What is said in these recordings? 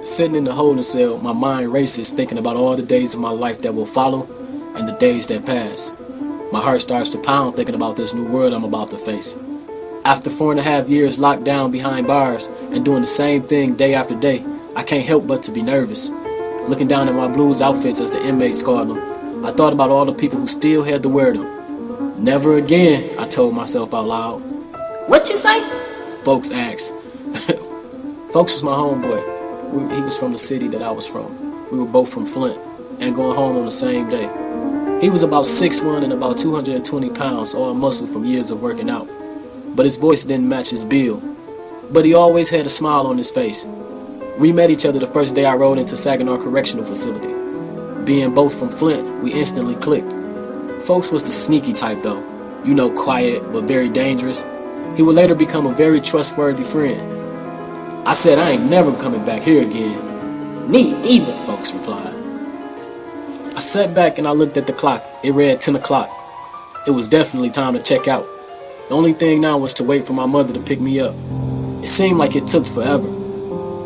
Sitting in the holding cell, my mind races thinking about all the days of my life that will follow and the days that pass. My heart starts to pound thinking about this new world I'm about to face. After 4.5 years locked down behind bars and doing the same thing day after day, I can't help but to be nervous. Looking down at my blues outfits, as the inmates called them, I thought about all the people who still had to wear them. Never again, I told myself out loud. What you say? Folks asked. Folks was my homeboy. He was from the city that I was from. We were both from Flint and going home on the same day. He was about 6'1" and about 220 pounds, all muscle from years of working out. But his voice didn't match his build. But he always had a smile on his face. We met each other the first day I rode into Saginaw Correctional Facility. Being both from Flint, we instantly clicked. Folks was the sneaky type though. You know, quiet but very dangerous. He would later become a very trustworthy friend. I said I ain't never coming back here again. Me either. Folks replied. I sat back and I looked at the clock. It read 10 o'clock. It was definitely time to check out. The only thing now was to wait for my mother to pick me up. It seemed like it took forever.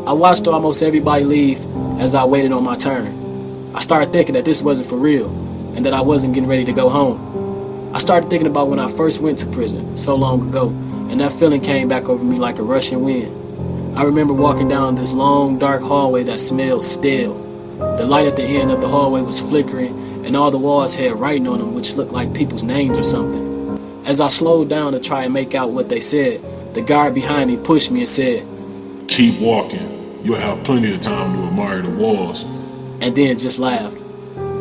I watched almost everybody leave as I waited on my turn. I started thinking that this wasn't for real and that I wasn't getting ready to go home. I started thinking about when I first went to prison so long ago, and that feeling came back over me like a rushing wind. I remember walking down this long, dark hallway that smelled stale. The light at the end of the hallway was flickering, and all the walls had writing on them which looked like people's names or something. As I slowed down to try and make out what they said, the guard behind me pushed me and said, "Keep walking. You'll have plenty of time to admire the walls." And then just laughed.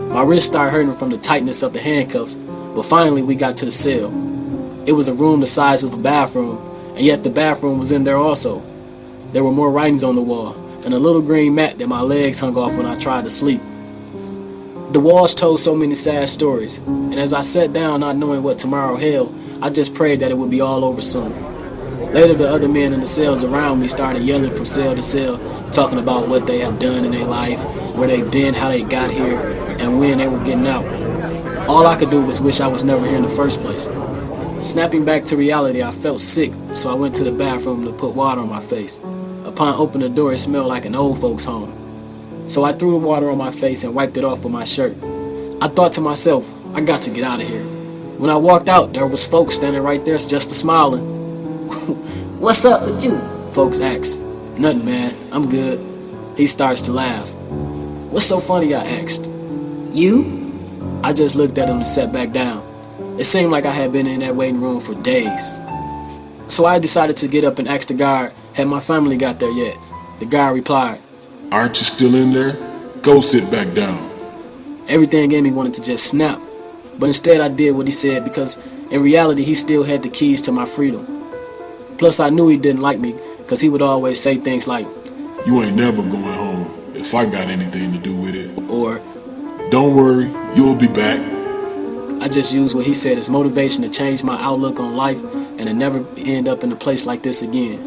My wrist started hurting from the tightness of the handcuffs, but finally we got to the cell. It was a room the size of a bathroom, and yet the bathroom was in there also. There were more writings on the wall, and a little green mat that my legs hung off when I tried to sleep. The walls told so many sad stories, and as I sat down not knowing what tomorrow held, I just prayed that it would be all over soon. Later, the other men in the cells around me started yelling from cell to cell, talking about what they have done in their life, where they've been, how they got here, and when they were getting out. All I could do was wish I was never here in the first place. Snapping back to reality, I felt sick, so I went to the bathroom to put water on my face. Upon opening the door, it smelled like an old folks' home. So I threw the water on my face and wiped it off with my shirt. I thought to myself, I got to get out of here. When I walked out, there was folks standing right there just smiling. What's up with you? Folks asked. Nothing, man. I'm good. He starts to laugh. What's so funny? I asked. You? I just looked at him and sat back down. It seemed like I had been in that waiting room for days. So I decided to get up and ask the guard, had my family got there yet? The guard replied, "Aren't you still in there? Go sit back down." Everything in me wanted to just snap, but instead I did what he said because in reality he still had the keys to my freedom. Plus I knew he didn't like me because he would always say things like, "You ain't never going home if I got anything to do with it." or "Don't worry, you'll be back." I just used what he said as motivation to change my outlook on life and to never end up in a place like this again.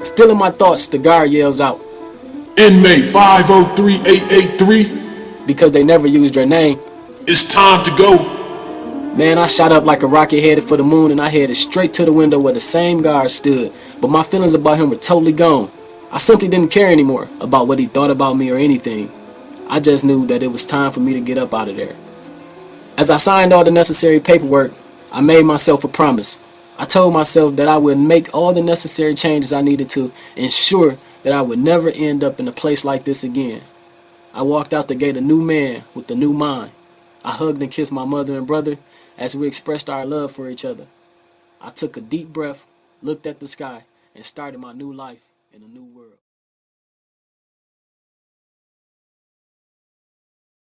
Still in my thoughts, the guard yells out, "Inmate 503883, because they never used their name. it's time to go." Man, I shot up like a rocket headed for the moon and I headed straight to the window where the same guard stood, but my feelings about him were totally gone. I simply didn't care anymore about what he thought about me or anything. I just knew that it was time for me to get up out of there. As I signed all the necessary paperwork, I made myself a promise. I told myself that I would make all the necessary changes I needed to ensure that I would never end up in a place like this again. I walked out the gate a new man with a new mind. I hugged and kissed my mother and brother as we expressed our love for each other. I took a deep breath, looked at the sky, and started my new life in a new world.